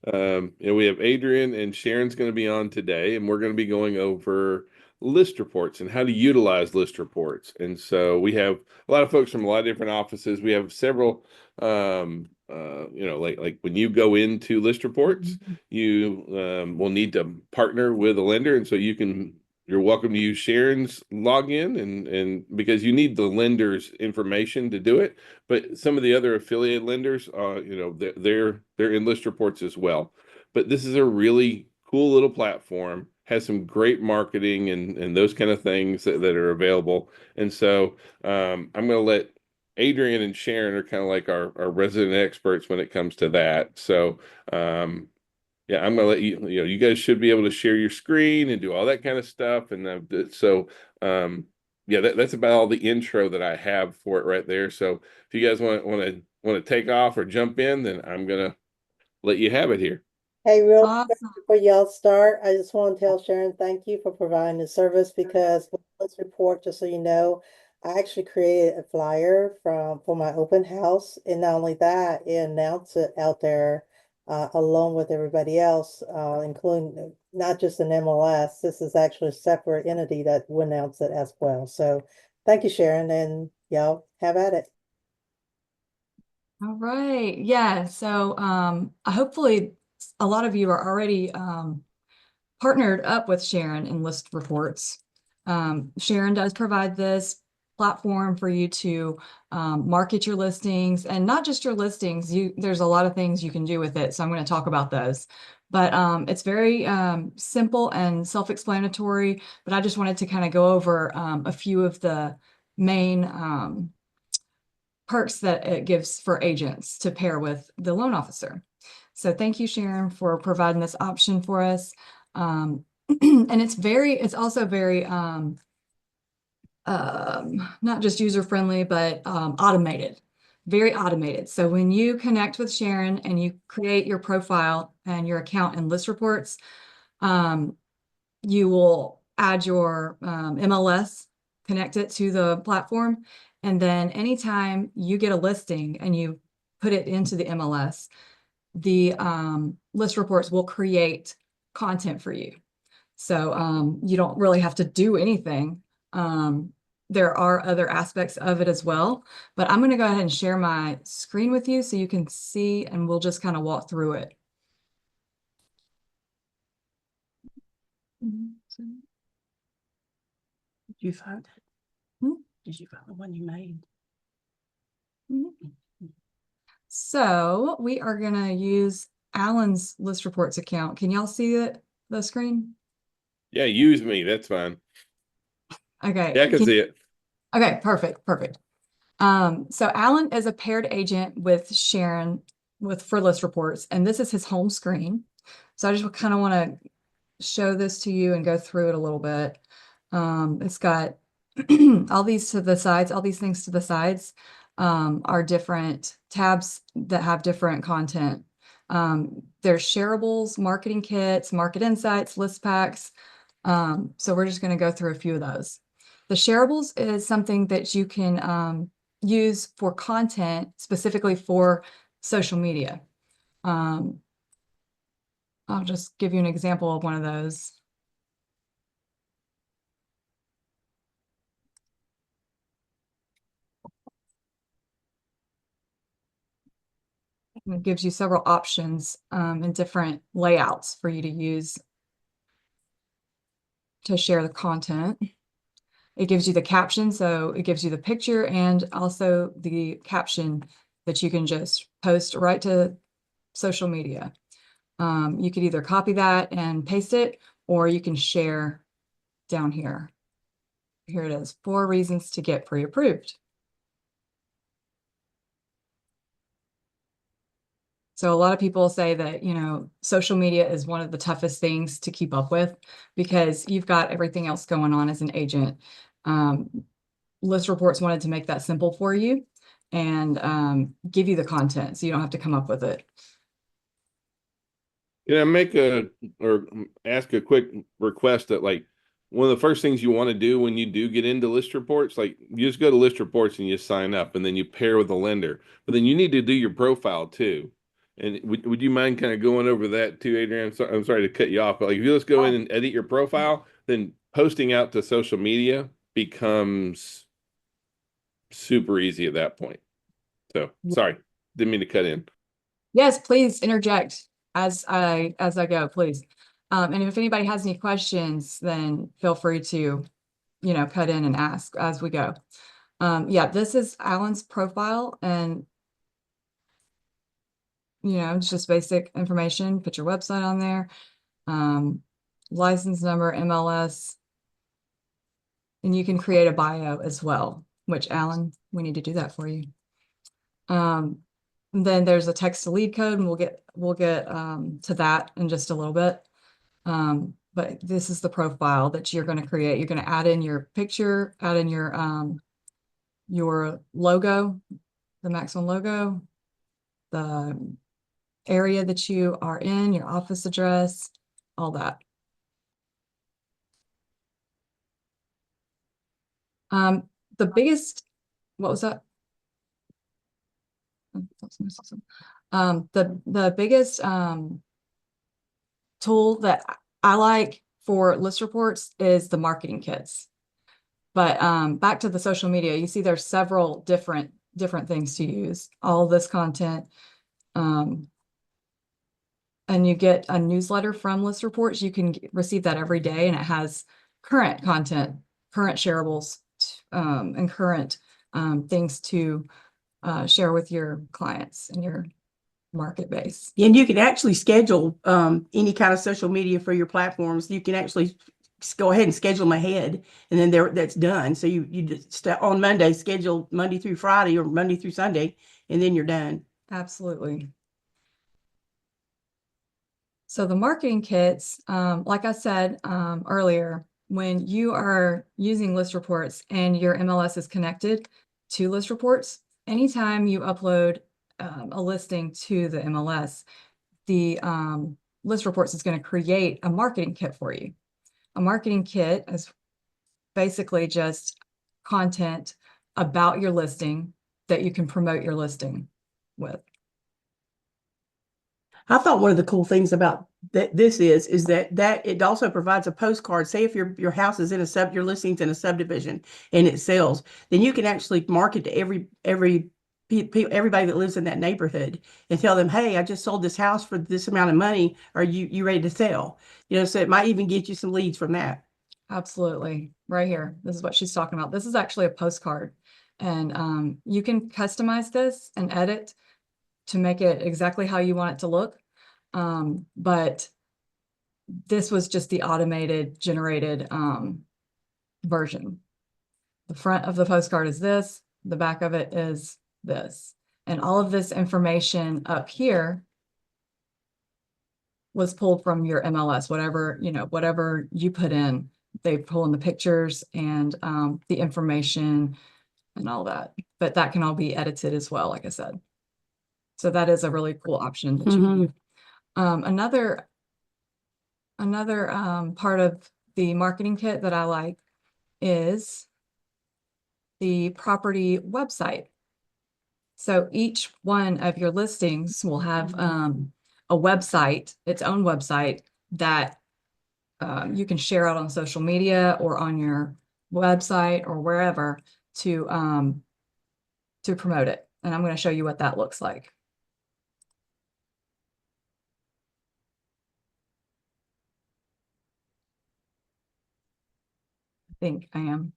We have Adrian and Sharon's going to be on today, and we're going to be going over list reports and how to utilize list reports. And so we have a lot of folks from a lot of different offices. We have several, like when you go into list reports, you will need to partner with a lender, and so you're welcome to use Sharon's login and because you need the lender's information to do it. But some of the other affiliate lenders, they're in list reports as well. But this is a really cool little platform, has some great marketing and those kind of things that are available. And so I'm going to let Adrian and Sharon are kind of like our resident experts when it comes to that. So yeah, I'm gonna let you guys should be able to share your screen and do all that kind of stuff. And um, yeah, that's about all the intro that I have for it right there. So if you guys want to take off or jump in, then I'm gonna let you have it here. Hey, real quick Awesome. before y'all start, I just want to tell Sharon thank you for providing the service because with this report, just so you know, I actually created a flyer for my open house, and not only that, it announced it out there along with everybody else, including not just an MLS. This is actually a separate entity that will announce it as well. So, thank you, Sharon, and y'all have at it. All right. Yeah. So hopefully a lot of you are already partnered up with Sharon in list reports. Sharon does provide this platform for you to market your listings, and not just your listings. There's a lot of things you can do with it. So I'm going to talk about those. But it's very simple and self-explanatory. But I just wanted to kind of go over a few of the main perks that it gives for agents to pair with the loan officer. So thank you, Sharon, for providing this option for us. And it's also very not just user friendly, but automated, very automated. So when you connect with Sharon and you create your profile and your account in list reports, you will add your MLS, connect it to the platform, and then anytime you get a listing and you put it into the MLS, the list reports will create content for you. So you don't really have to do anything. There are other aspects of it as well, but I'm going to go ahead and share my screen with you so you can see, and we'll just kind of walk through it. Did you find it? Hmm? Did you find the one you made? So we are going to use Alan's list reports account. Can y'all see the screen? Yeah, use me. That's fine. Okay. Yeah, I can see it. Okay, perfect, perfect. So Alan is a paired agent with Sharon for list reports, and this is his home screen. So I just kind of want to show this to you and go through it a little bit. It's got all these to the sides, all these things to the sides are different tabs that have different content. There's shareables, marketing kits, market insights, list packs. So we're just going to go through a few of those. The shareables is something that you can use for content specifically for social media. I'll just give you an example of one of those. And it gives you several options and different layouts for you to use to share the content. It gives you the caption, so it gives you the picture and also the caption that you can just post right to social media. You could either copy that and paste it, or you can share down here. Here it is, 4 reasons to get pre-approved. So a lot of people say that, social media is one of the toughest things to keep up with because you've got everything else going on as an agent. List Reports wanted to make that simple for you and give you the content so you don't have to come up with it. Can I ask a quick request that like one of the first things you want to do when you do get into list reports, like you just go to list reports and you sign up and then you pair with the lender, but then you need to do your profile too. And would you mind kind of going over that too, Adrian? I'm sorry to cut you off, but like if you just go in and edit your profile, then posting out to social media becomes super easy at that point. So sorry, didn't mean to cut in. Yes, please interject as I go, please. And if anybody has any questions, then feel free to, cut in and ask as we go. Yeah, this is Alan's profile, and it's just basic information. Put your website on there, license number, MLS, and you can create a bio as well, which Alan, we need to do that for you. Then there's a text to lead code, and we'll get to that in just a little bit. But this is the profile that you're going to create. You're going to add in your picture, add in your logo, the Maximum logo, the area that you are in, your office address, all that. The biggest, what was that? The biggest tool that I like for list reports is the marketing kits. But back to the social media, you see there's several different things to use. All this content, and you get a newsletter from List Reports. You can receive that every day, and it has current content, current shareables, and current things to share with your clients and your market base. And you can actually schedule any kind of social media for your platforms. You can actually go ahead and schedule them ahead, and then that's done. So you just on Monday, schedule Monday through Friday or Monday through Sunday, and then you're done. Absolutely. So the marketing kits, like I said earlier, when you are using List Reports and your MLS is connected to List Reports, anytime you upload a listing to the MLS, the List Reports is going to create a marketing kit for you. A marketing kit is basically just content about your listing that you can promote your listing with. I thought one of the cool things about this is that it also provides a postcard. Say if your house is in your listing's in a subdivision and it sells, then you can actually market to everybody that lives in that neighborhood and tell them, hey, I just sold this house for this amount of money. Are you ready to sell? So it might even get you some leads from that. Absolutely. Right here. This is what she's talking about. This is actually a postcard, and you can customize this and edit to make it exactly how you want it to look. But this was just the automated generated version. The front of the postcard is this, the back of it is this. And all of this information up here was pulled from your MLS, whatever you put in, they pull in the pictures and the information and all that. But that can all be edited as well, like I said. So that is a really cool option that you can do. Another part of the marketing kit that I like is the property website. So each one of your listings will have a website, its own website that you can share out on social media or on your website or wherever to promote it. And I'm going to show you what that looks like. I think I am.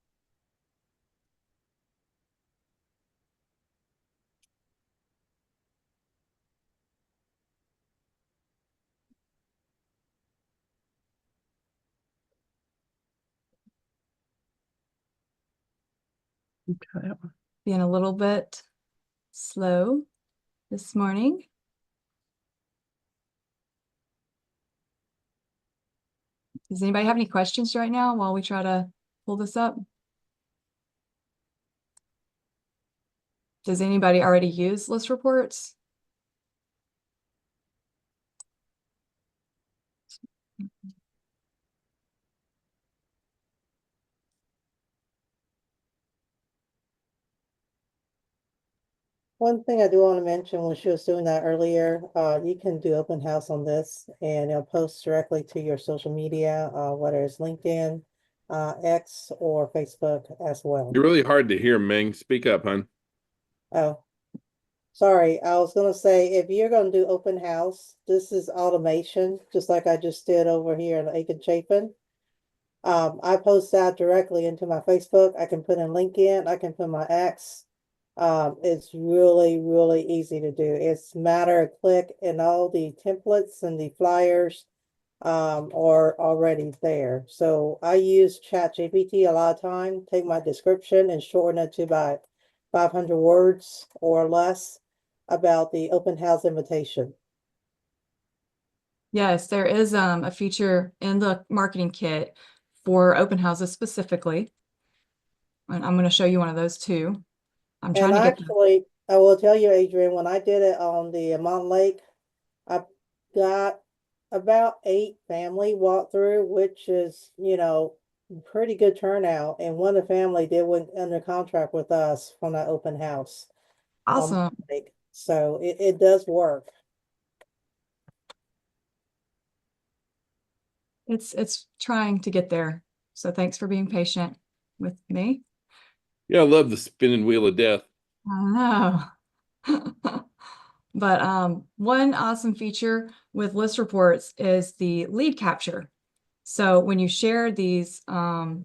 Okay. Being a little bit slow this morning. Does anybody have any questions right now while we try to pull this up? Does anybody already use List Reports? One thing I do want to mention when she was doing that earlier, you can do open house on this and it'll post directly to your social media, whether it's LinkedIn, X or Facebook as well. You're really hard to hear, Ming. Speak up, hon. Oh, sorry. I was gonna say, if you're gonna do open house, this is automation, just like I just did over here in Aiken Chapin. I post that directly into my Facebook. I can put in LinkedIn, I can put my X. It's really, really easy to do. It's a matter of click and all the templates and the flyers are already there. So I use ChatGPT a lot of time, take my description and shorten it to about 500 words or less about the open house invitation. Yes, there is a feature in the marketing kit for open houses specifically. And I'm going to show you one of those too. I'm trying And to get actually, I will tell you, Adrian, when I did it on the Mountain Lake, I got about 8 family walkthrough, which is, pretty good turnout. And one of the family did went under contract with us from that open house on awesome. Mountain Lake. So it does work. It's trying to get there. So thanks for being patient with me. Yeah, I love the spinning wheel of death. I know. But one awesome feature with list reports is the lead capture. So when you share these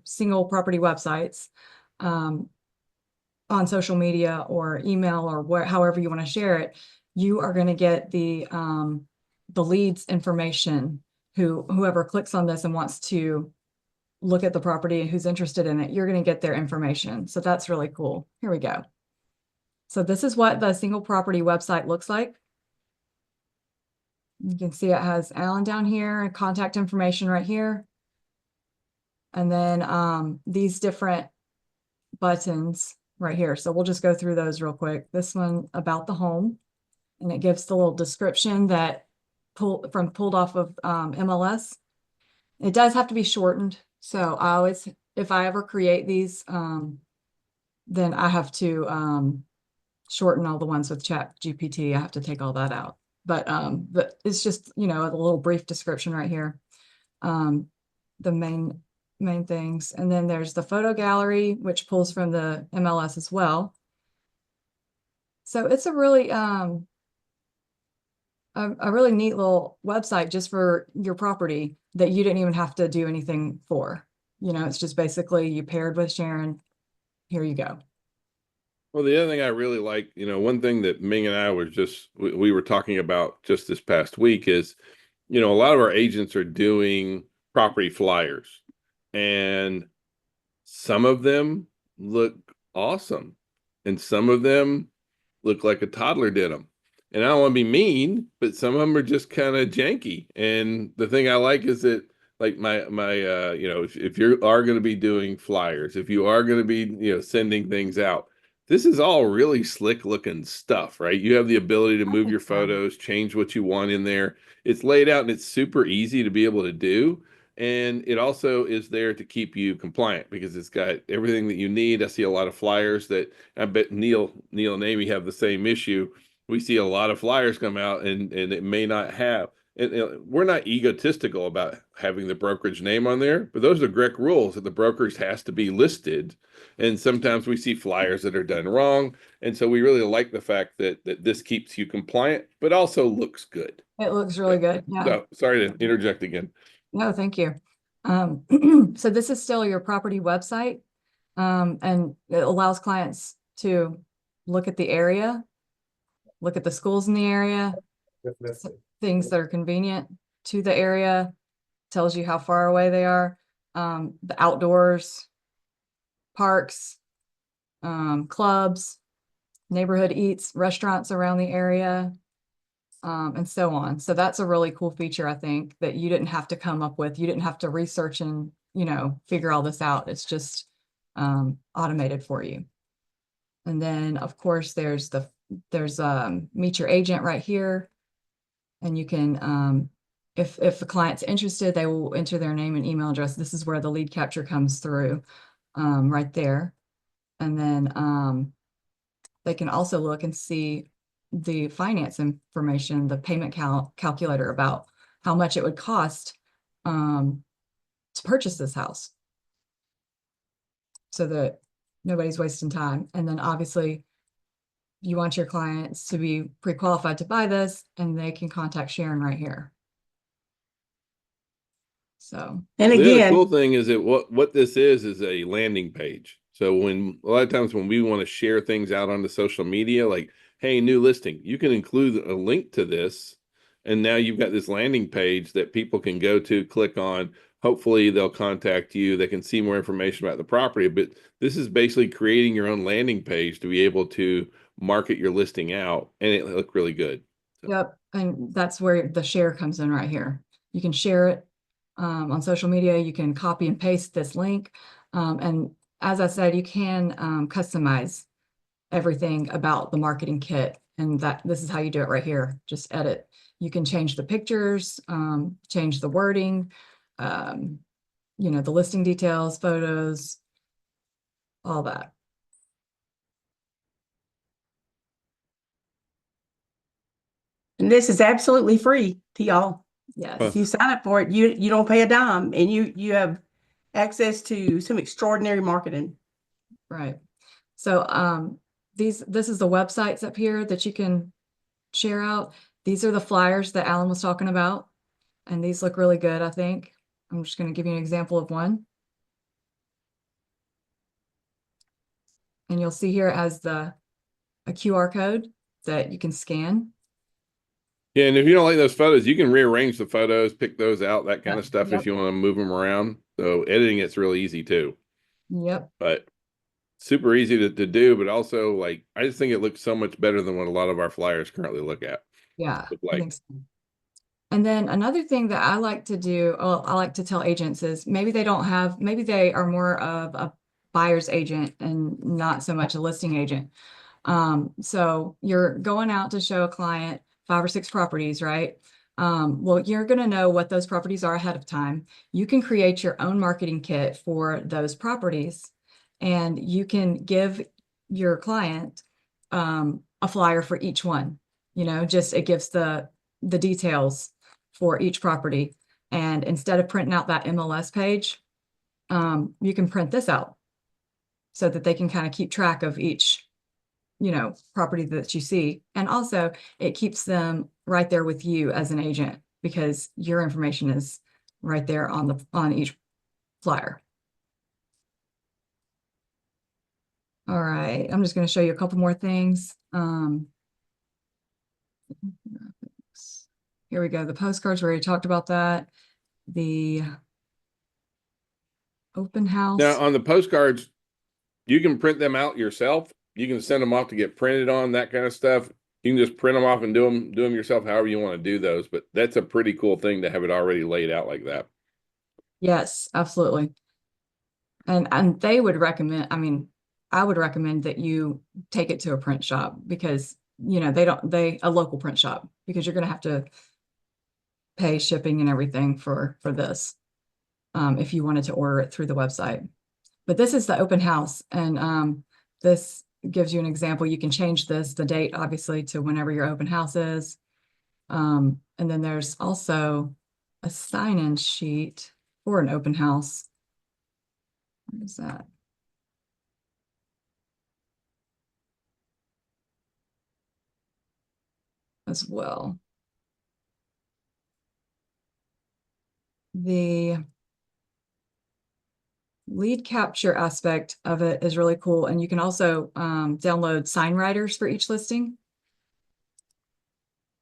single property websites on social media or email or however you want to share it, you are going to get the leads information. Whoever clicks on this and wants to look at the property and who's interested in it, you're going to get their information. So that's really cool. Here we go. So this is what the single property website looks like. You can see it has Alan down here and contact information right here. And then these different buttons right here. So we'll just go through those real quick. This one about the home, and it gives the little description that pulled off of MLS. It does have to be shortened. So I always, if I ever create these, then I have to shorten all the ones with ChatGPT. I have to take all that out. But it's just, a little brief description right here. The main things. And then there's the photo gallery, which pulls from the MLS as well. So it's a really a really neat little website just for your property that you didn't even have to do anything for. It's just basically you paired with Sharon. Here you go. Well, the other thing I really like, one thing that Ming and I we were talking about just this past week is, a lot of our agents are doing property flyers, and some of them look awesome and some of them look like a toddler did them. And I don't want to be mean, but some of them are just kind of janky. And the thing I like is that, like if you are going to be doing flyers, if you are going to be, sending things out, this is all really slick looking stuff, right? You have the ability to move your photos, change what you want in there. It's laid out and it's super easy to be able to do. And it also is there to keep you compliant because it's got everything that you need. I see a lot of flyers that I bet Neil and Amy have the same issue. We see a lot of flyers come out and it may not have. And we're not egotistical about having the brokerage name on there, but those are GREC rules that the brokerage has to be listed. And sometimes we see flyers that are done wrong. And so we really like the fact that this keeps you compliant, but also looks good. It looks really good. Yeah. So sorry to interject again. No, thank you. So this is still your property website, and it allows clients to look at the area, look at the schools in the area, things that are convenient to the area, tells you how far away they are, the outdoors, parks, clubs, neighborhood eats, restaurants around the area, and so on. So that's a really cool feature, I think, that you didn't have to come up with. You didn't have to research and, figure all this out. It's just automated for you. And then, of course, there's meet your agent right here. And you can, if the client's interested, they will enter their name and email address. This is where the lead capture comes through right there. And then they can also look and see the finance information, the payment calculator about how much it would cost to purchase this house, so that nobody's wasting time. And then obviously you want your clients to be pre-qualified to buy this, and they can contact Sharon right here. So, And The other again, cool thing is that what this is a landing page. So when a lot of times when we want to share things out on the social media, like, hey, new listing, you can include a link to this. And now you've got this landing page that people can go to, click on. Hopefully they'll contact you. They can see more information about the property. But this is basically creating your own landing page to be able to market your listing out, and it look really good. yep, and that's where the share comes in right here. You can share it on social media. You can copy and paste this link. And as I said, you can customize everything about the marketing kit, and that this is how you do it right here. Just edit. You can change the pictures, change the wording, you know, the listing details, photos, all that. and this is absolutely free to y'all. Yes. If you sign up for it, you don't pay a dime, and you have access to some extraordinary marketing. Right. So this is the websites up here that you can share out. These are the flyers that Alan was talking about, and these look really good, I think. I'm just going to give you an example of one. And you'll see here it has a QR code that you can scan. Yeah, and if you don't like those photos, you can rearrange the photos, pick those out, that kind of stuff Yep. if you want to move them around. So editing it's really easy too. Yep. But super easy to do, but also like I just think it looks so much better than what a lot of our flyers currently look at. Yeah, Look I like. think so. And then another thing that I like to do, I like to tell agents is maybe they are more of a buyer's agent and not so much a listing agent. So you're going out to show a client 5 or 6 properties, right? Well, you're going to know what those properties are ahead of time. You can create your own marketing kit for those properties, and you can give your client a flyer for each one. You know, just it gives the details for each property. And instead of printing out that MLS page, you can print this out so that they can kind of keep track of each, you know, property that you see. And also it keeps them right there with you as an agent, because your information is right there on each flyer. All right, I'm just going to show you a couple more things. Here we go. The postcards, we already talked about that. The open house. Now on the postcards, you can print them out yourself. You can send them off to get printed on, that kind of stuff. You can just print them off and do them yourself however you want to do those. But that's a pretty cool thing to have it already laid out like that. Yes, absolutely. And they would recommend, I mean, I would recommend that you take it to a print shop, because, you know, a local print shop, because you're going to have to pay shipping and everything for this, if you wanted to order it through the website. But this is the open house, and this gives you an example. You can change the date, obviously, to whenever your open house is. And then there's also a sign-in sheet for an open house. What is that? As well. The lead capture aspect of it is really cool. And you can also download sign writers for each listing,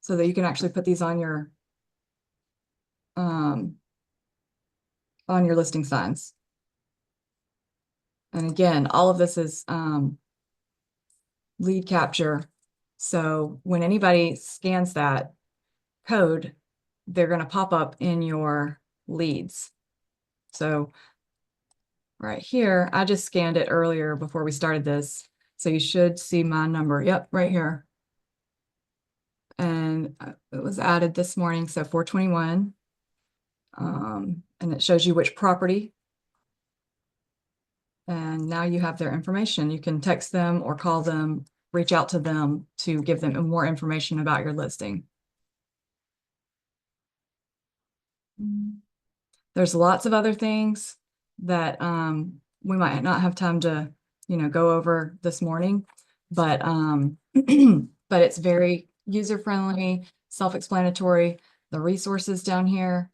so that you can actually put these on your listing signs. And again, all of this is lead capture. So when anybody scans that code, they're going to pop up in your leads. So right here, I just scanned it earlier before we started this. So you should see my number. Yep, right here. And it was added this morning, so 421. And it shows you which property. And now you have their information. You can text them or call them reach out to them to give them more information about your listing. There's lots of other things that we might not have time to, go over this morning, but but it's very user-friendly, self-explanatory. The resources down here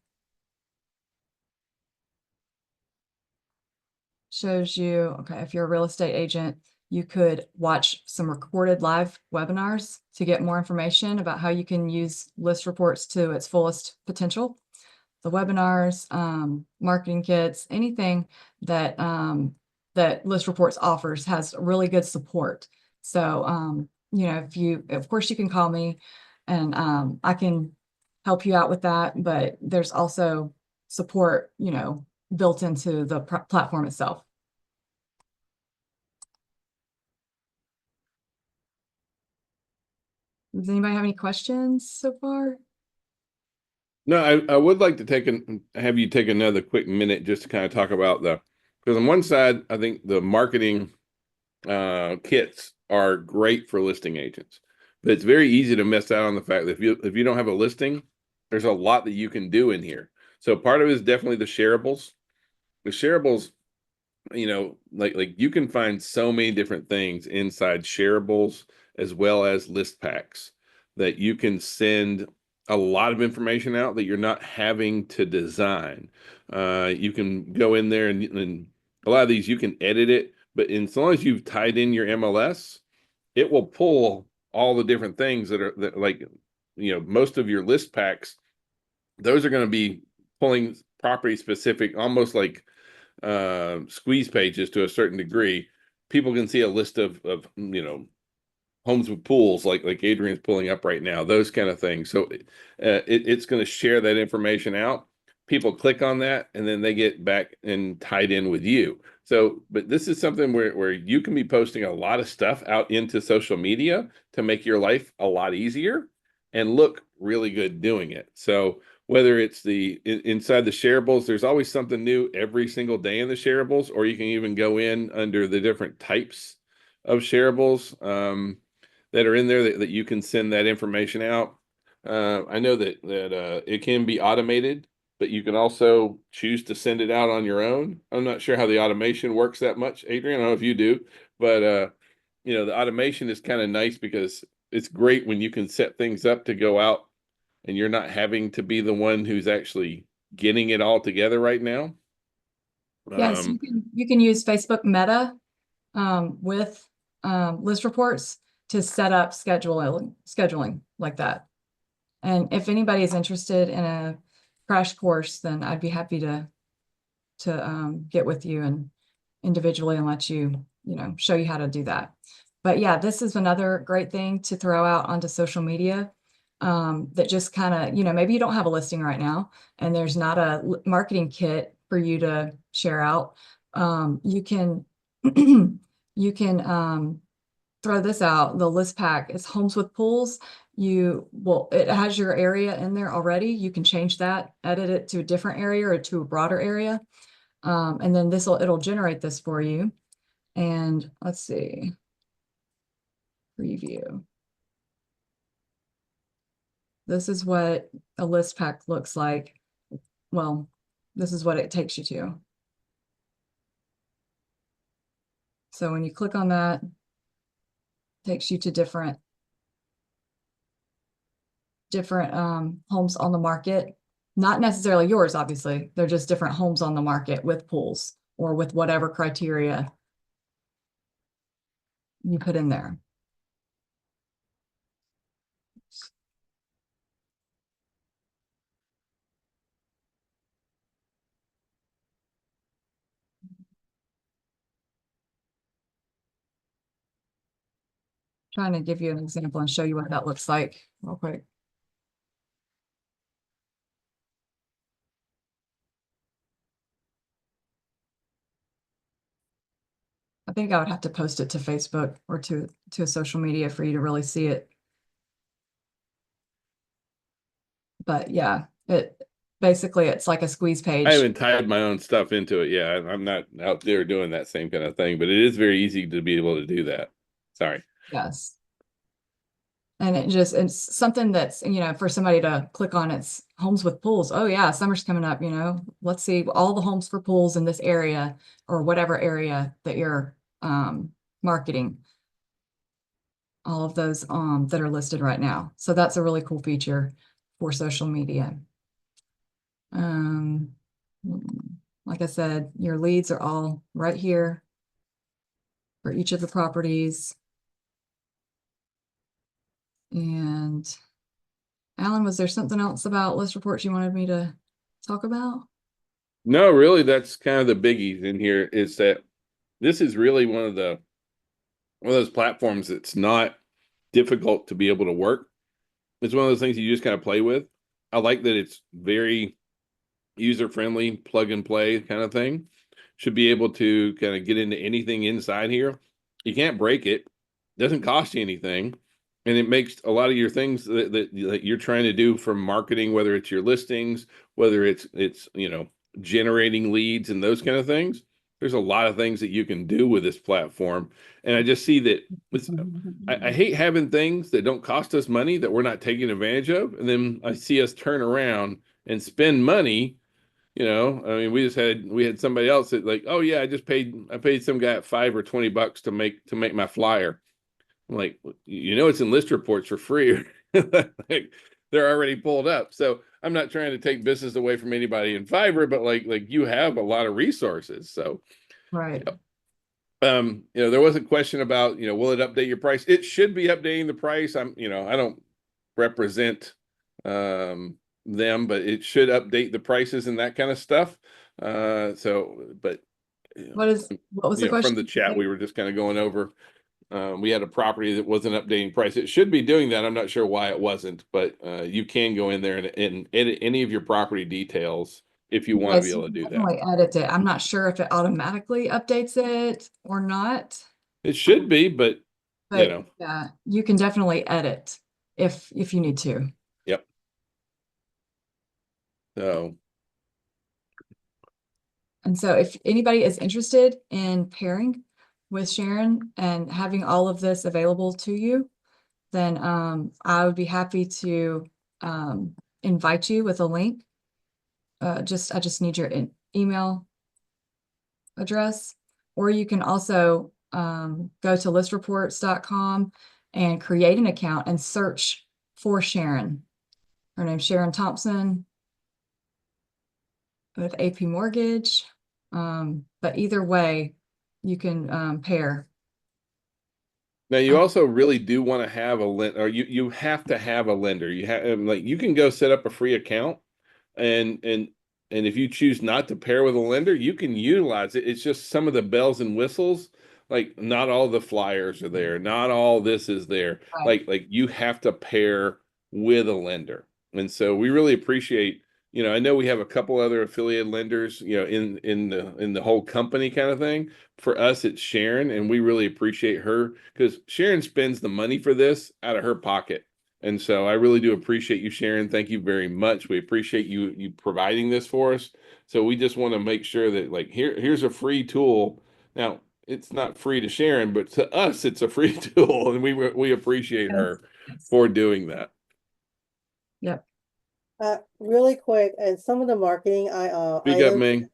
shows you, okay, if you're a real estate agent, you could watch some recorded live webinars to get more information about how you can use list reports to its fullest potential. The webinars, marketing kits, anything that that List Reports offers has really good support. So, of course you can call me and I can help you out with that, but there's also support, built into the platform itself. Does anybody have any questions so far? No, I would like to have you take another quick minute just to kind of talk about because on one side, I think the marketing kits are great for listing agents, but it's very easy to miss out on the fact that if you don't have a listing, there's a lot that you can do in here. So part of it is definitely the shareables. The shareables, like you can find so many different things inside shareables as well as list packs that you can send a lot of information out that you're not having to design. You can go in there and a lot of these you can edit it, but as long as you've tied in your MLS, it will pull all the different things that like, most of your list packs, those are going to be pulling property specific, almost like squeeze pages to a certain degree. People can see a list of homes with pools like Adrian's pulling up right now, those kind of things. So it's going to share that information out. People click on that and then they get back and tied in with you. So, but this is something where you can be posting a lot of stuff out into social media to make your life a lot easier and look really good doing it. So whether it's inside the shareables, there's always something new every single day in the shareables, or you can even go in under the different types of shareables that are in there that you can send that information out. I know that it can be automated, but you can also choose to send it out on your own. I'm not sure how the automation works that much, Adrian. I don't know if you do, but the automation is kind of nice because it's great when you can set things up to go out and you're not having to be the one who's actually getting it all together right now. Yes, you can use Facebook Meta with list reports to set up scheduling like that. And if anybody is interested in a crash course, then I'd be happy to get with you and individually and let you, show you how to do that. But yeah, this is another great thing to throw out onto social media that just kind of, maybe you don't have a listing right now and there's not a marketing kit for you to share out. You can you can throw this out. The list pack is homes with pools. It has your area in there already. You can change that, edit it to a different area or to a broader area. And then it'll generate this for you. And let's see, preview. This is what a list pack looks like. Well, this is what it takes you to. So when you click on that, it takes you to different homes on the market. Not necessarily yours, obviously. They're just different homes on the market with pools or with whatever criteria you put in there. Trying to give you an example and show you what that looks like real quick. I think I would have to post it to Facebook or to a social media for you to really see it. But yeah, it's like a squeeze page. I haven't tied my own stuff into it. Yeah, I'm not out there doing that same kind of thing, but it is very easy to be able to do that. Sorry. Yes. And it's something that's, for somebody to click on, it's homes with pools. Oh yeah, summer's coming up, let's see all the homes for pools in this area or whatever area that you're marketing. All of those that are listed right now. So that's a really cool feature for social media. Like I said, your leads are all right here for each of the properties. And Alan, was there something else about list reports you wanted me to talk about? No, really, that's kind of the biggies in here is that this is really one of those platforms that's not difficult to be able to work. It's one of those things you just kind of play with. I like that it's very user friendly, plug and play kind of thing. Should be able to kind of get into anything inside here. You can't break it. Doesn't cost you anything. And it makes a lot of your things that you're trying to do from marketing, whether it's your listings, whether it's generating leads and those kind of things. There's a lot of things that you can do with this platform. And I just see that I hate having things that don't cost us money that we're not taking advantage of. And then I see us turn around and spend money. I mean, we had somebody else that like, oh yeah, I paid some guy $5 or $20 to make my flyer. I'm like, it's in list reports for free. Like, they're already pulled up. So I'm not trying to take business away from anybody in Fiverr, but like you have a lot of resources. So Right. there was a question about, will it update your price? It should be updating the price. I don't represent them, but it should update the prices and that kind of stuff. But What was the question? from the chat, we were just kind of going over. We had a property that wasn't updating price. It should be doing that. I'm not sure why it wasn't, but you can go in there and edit any of your property details if you want to Yes, be able to you do can that. definitely edit it. I'm not sure if it automatically updates it or not, It should be, but but yeah, you can definitely edit if you need to. Yep. So And so if anybody is interested in pairing with Sharon and having all of this available to you, then I would be happy to invite you with a link. I just need your email address, or you can also go to listreports.com and create an account and search for Sharon. Her name's Sharon Thompson with AP Mortgage. But either way, you can pair. now you also really do want to have a lender, or you have to have a lender. You have like you can go set up a free account, and if you choose not to pair with a lender, you can utilize it. It's just some of the bells and whistles. Like not all the flyers are there, not all this is there. Right. Like you have to pair with a lender, and so we really appreciate. I know we have a couple other affiliate lenders, in the whole company kind of thing. For us, it's Sharon, and we really appreciate her because Sharon spends the money for this out of her pocket. And so I really do appreciate you, Sharon. Thank you very much. We appreciate you providing this for us. So we just want to make sure that like here's a free tool. Now, it's not free to Sharon, but to us it's a free tool, and we appreciate her Yes. for doing that. Yep. Really quick, and some of the marketing Speak up, items. Ming.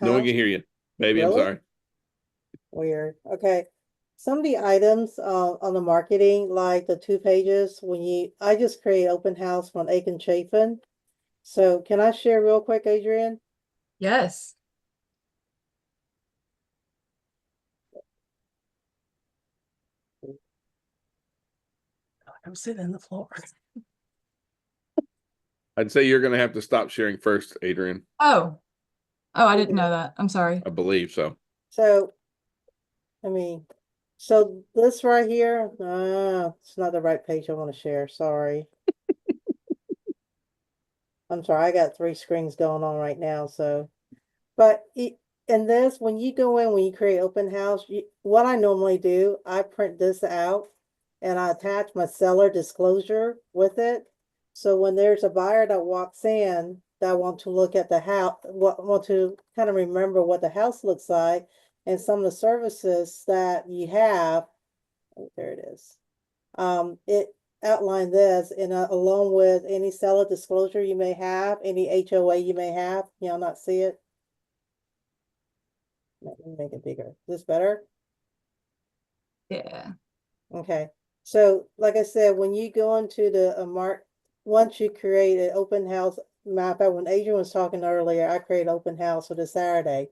No one Huh? can hear you. Baby, I'm Really? sorry. Weird. Okay. Some of the items on the marketing, like the 2 pages, I just create open house from Aiken Chafin. So can I share real quick, Adrian? Yes. I'm sitting on the floor. I'd say you're going to have to stop sharing first, Adrian. Oh, I didn't Okay. know that. I'm sorry. I believe so. So, so this right here, it's not the right page I want to share. Sorry. I'm sorry. I got 3 screens going on right now. So, but in this, when you go in, when you create open house, what I normally do, I print this out and I attach my seller disclosure with it. So when there's a buyer that walks in that want to look at the house, want to kind of remember what the house looks like and some of the services that you have, there it is. It outlined this and along with any seller disclosure you may have, any HOA you may have, y'all not see it? Let me make it bigger. Is this better? Yeah. Okay, so like I said, when you go into the once you create an open house, matter of fact, when Adrian was talking earlier, I created open house for this Saturday.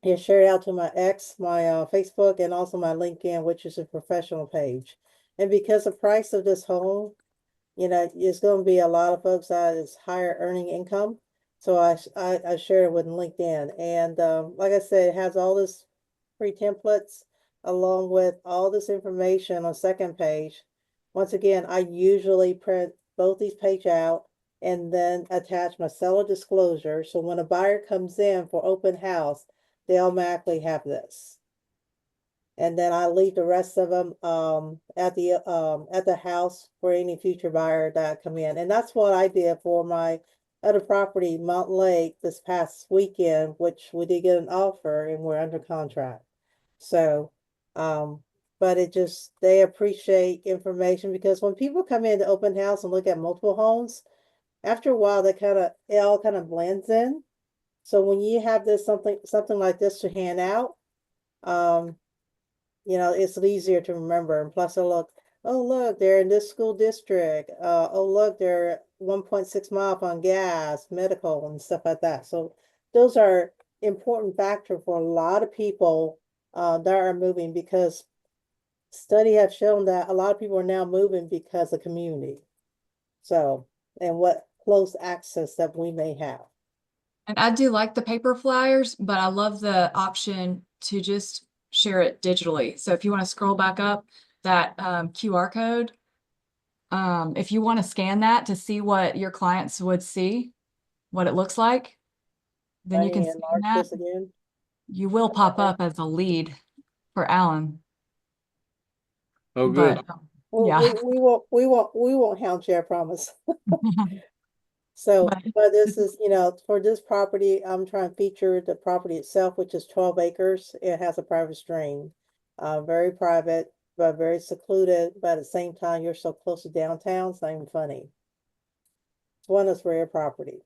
He shared out to my Facebook, and also my LinkedIn, which is a professional page. And because the price of this home, you know, it's going to be a lot of folks that is higher earning income. So I shared it with LinkedIn, and like I said, it has all this free templates along with all this information on second page. Once again, I usually print both these pages out and then attach my seller disclosure. So when a buyer comes in for open house, they automatically have this. And then I leave the rest of them at the house for any future buyer that come in. And that's what I did for my other property, Mountain Lake, this past weekend, which we did get an offer and we're under contract. So, but they appreciate information because when people come in to open house and look at multiple homes, after a while, it all kind of blends in. So when you have something like this to hand out, you know, it's easier to remember. And plus, oh look, they're in this school district. Oh look, they're 1.6 mile on gas, medical, and stuff like that. So those are important factor for a lot of people that are moving, because study have shown that a lot of people are now moving because of community. So, and what close access that we may have. And I do like the paper flyers, but I love the option to just share it digitally. So if you want to scroll back up that QR code, if you want to scan that to see what your clients would see, what it looks like, then you can scan Enlarge that. this again. You will pop up as a lead for Alan. Oh, good. But Well, yeah. we won't hound you, I promise. So, but this is, you know, for this property, I'm trying to feature the property itself, which is 12 acres. It has a private stream, very private, but very secluded. But at the same time, you're so close to downtown, it's not even funny. It's one of those rare property.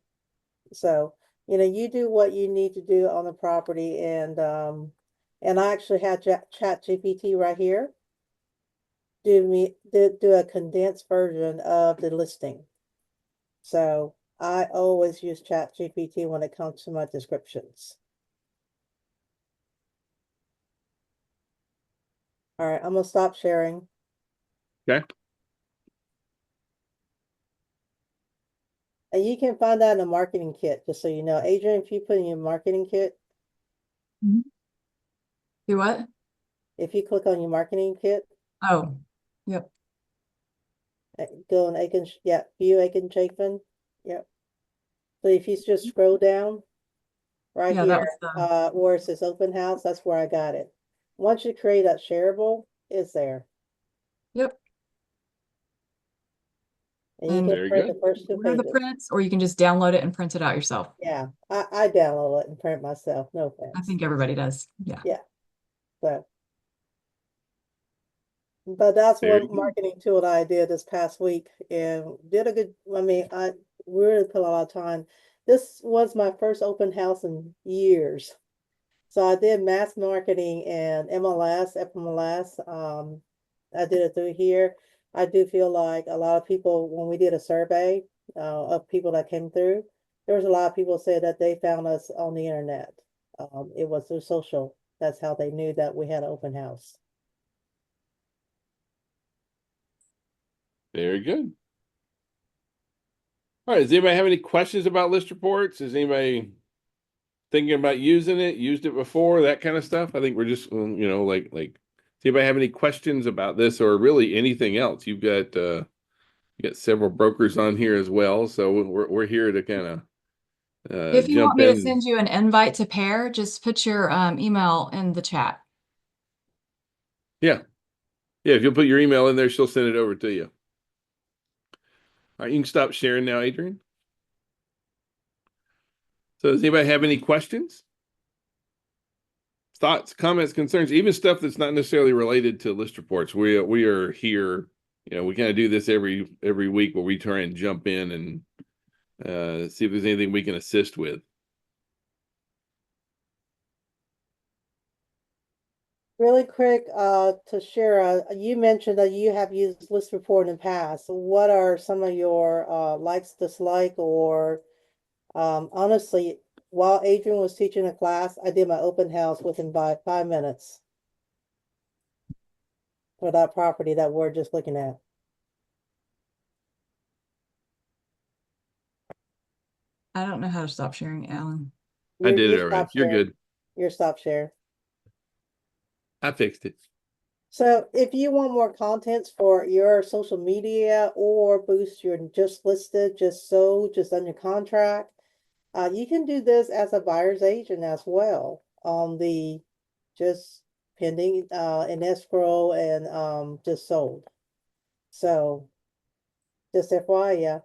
So, you know, you do what you need to do on the property, and I actually had ChatGPT right here do a condensed version of the listing. So I always use ChatGPT when it comes to my descriptions. All right, I'm gonna stop sharing. Okay. And you can find that in the marketing kit, just so you know. Adrian, if you put in your marketing kit, Do what? if you click on your marketing kit, Oh, yep. go on Aiken, yeah, view Aiken Chapin. Yep. So if you just scroll down right Yeah, that here, was the where it says open house, that's where I got it. Once you create that shareable, it's there. yep. And you And can Very print good. the first two order the pages. prints, or you can just download it and print it out yourself. Yeah, I download it and print myself, no I offense. think everybody does. Yeah. Yeah. So, but that's Very one good. marketing tool that I did this past week and did a good, I mean, I really put a lot of time. This was my first open house in years. So I did mass marketing and MLS, FMLS. I did it through here. I do feel like a lot of people, when we did a survey of people that came through, there was a lot of people said that they found us on the internet. It was through social. That's how they knew that we had an open house. Very good. All right. Does anybody have any questions about list reports? Is anybody thinking about using it, used it before, that kind of stuff? I think we're just, you know, like, does anybody have any questions about this or really anything else? You got several brokers on here as well. So we're here to kind of If you want jump me to in. send you an invite to pair, just put your email in the chat. Yeah. Yeah. If you'll put your email in there, she'll send it over to you. All right. You can stop sharing now, Adrian. So does anybody have any questions? thoughts, comments, concerns, even stuff that's not necessarily related to list reports. We are here, we kind of do this every week where we try and jump in and see if there's anything we can assist with. Really quick, to share, you mentioned that you have used List Report in the past. What are some of your likes, dislike, or honestly, while Adrian was teaching a class, I did my open house within 5 minutes for that property that we're just looking at. I don't know how to stop sharing, Alan. I did it You're already. stop You're share. good. You're stop share. I fixed it. So if you want more contents for your social media or boost your just listed, just sold, just under contract, you can do this as a buyer's agent as well on the just pending in escrow and just sold. So just FYI, yeah,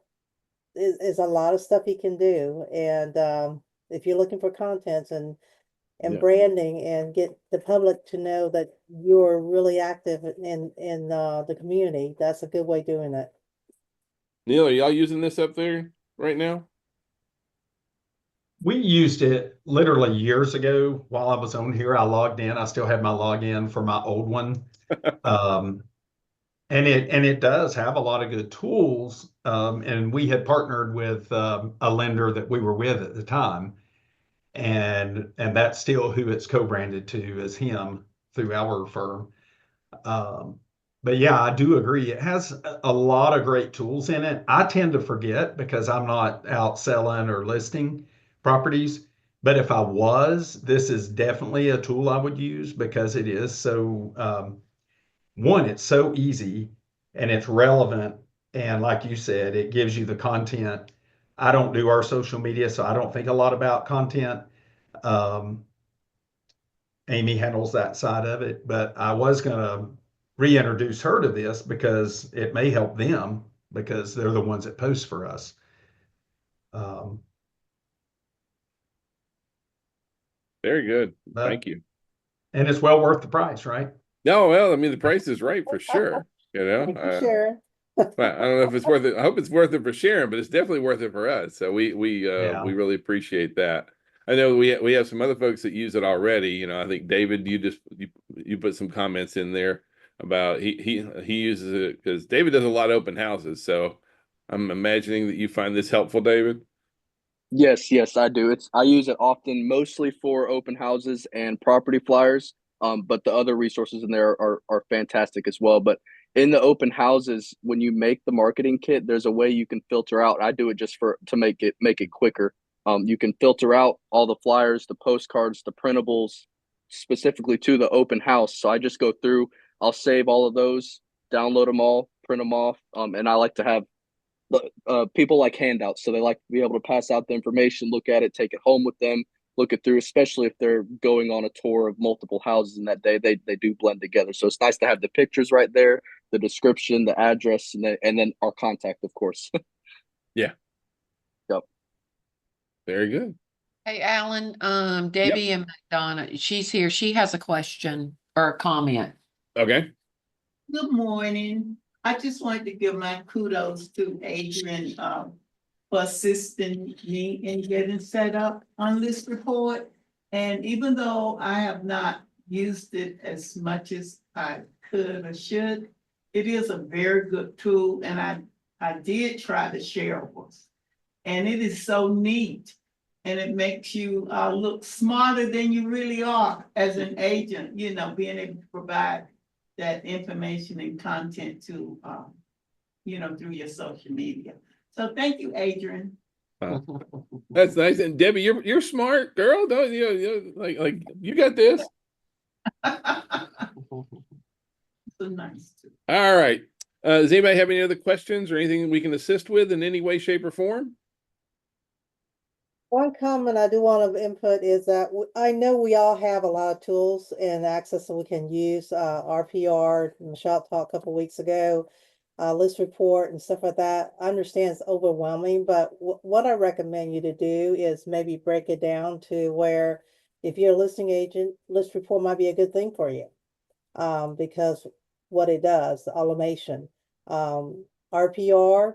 is a lot of stuff you can do. And if you're looking for contents and Yeah. branding and get the public to know that you're really active in the community, that's a good way of doing it. Neil, are y'all using this up there right now? We used it literally years ago while I was on here. I logged in. I still have my login for my old one. And it does have a lot of good tools. And we had partnered with a lender that we were with at the time. And that's still who it's co-branded to, as him through our firm. But yeah, I do agree. It has a lot of great tools in it. I tend to forget because I'm not out selling or listing properties. But if I was, this is definitely a tool I would use because it is so, one, it's so easy and it's relevant. And like you said, it gives you the content. I don't do our social media, so I don't think a lot about content. Um, Amy handles that side of it, but I was going to reintroduce her to this because it may help them because they're the ones that post for us. Very good. Thank you. And it's well worth the price, right? No, well, I mean, the price is right for sure. Thank you, Sharon. I don't know if it's worth it. I hope it's worth it for Sharon, but it's definitely worth it for us. So we Yeah. really appreciate that. I know we have some other folks that use it already. I think David, you put some comments in there about he uses it because David does a lot of open houses. So I'm imagining that you find this helpful, David. Yes, I do. I use it often, mostly for open houses and property flyers. But the other resources in there are fantastic as well. But in the open houses, when you make the marketing kit, there's a way you can filter out. I do it just to make it quicker. You can filter out all the flyers, the postcards, the printables, specifically to the open house. So I just go through, I'll save all of those, download them all, print them off. And I like to have people like handouts, so they like to be able to pass out the information, look at it, take it home with them, look it through, especially if they're going on a tour of multiple houses in that day. They do blend together, so it's nice to have the pictures right there, the description, the address, and then our contact, of course. Yeah. Yep. Very good. Hey, Alan, Debbie and McDonough, she's here. She has a question or a comment. Okay. Good morning. I just wanted to give my kudos to Adrian for assisting me in getting set up on this report. And even though I have not used it as much as I could or should, it is a very good tool, and I did try the shareables. And it is so neat, and it makes you look smarter than you really are as an agent, being able to provide that information and content to, through your social media. So thank you, Adrian. That's nice. And Debbie, you're smart, girl. Don't you like you got this? So nice too. All right. Does anybody have any other questions or anything we can assist with in any way, shape, or form? One comment I do want to input is that I know we all have a lot of tools and access that we can use. RPR, Michelle talked a couple weeks ago, list report and stuff like that. I understand it's overwhelming, but what I recommend you to do is maybe break it down to where if you're a listing agent, List Report might be a good thing for you. Because what it does, the automation, RPR,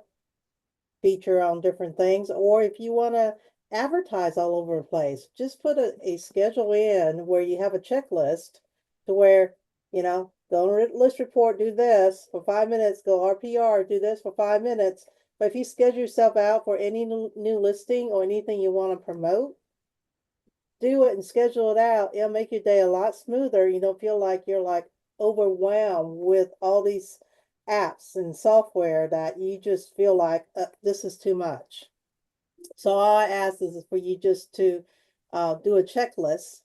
feature on different things, or if you want to advertise all over the place, just put a schedule in where you have a checklist to where, go on List Report, do this for 5 minutes, go RPR, do this for 5 minutes. But if you schedule yourself out for any new listing or anything you want to promote, do it and schedule it out. It'll make your day a lot smoother. You don't feel like you're like overwhelmed with all these apps and software that you just feel like this is too much. So all I ask is for you just to do a checklist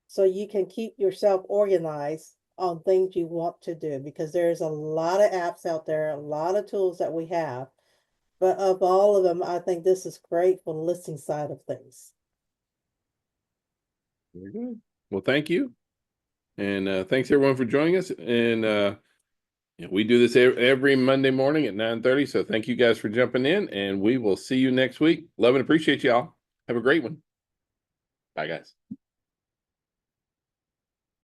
so you can keep yourself organized on things you want to do, because there's a lot of apps out there, a lot of tools that we have. But of all of them, I think this is great for the listing side of things. Very good. Well, thank you. And thanks everyone for joining us. And we do this every Monday morning at 9:30. So thank you guys for jumping in, and we will see you next week. Love and appreciate y'all. Have a great one. Bye, guys.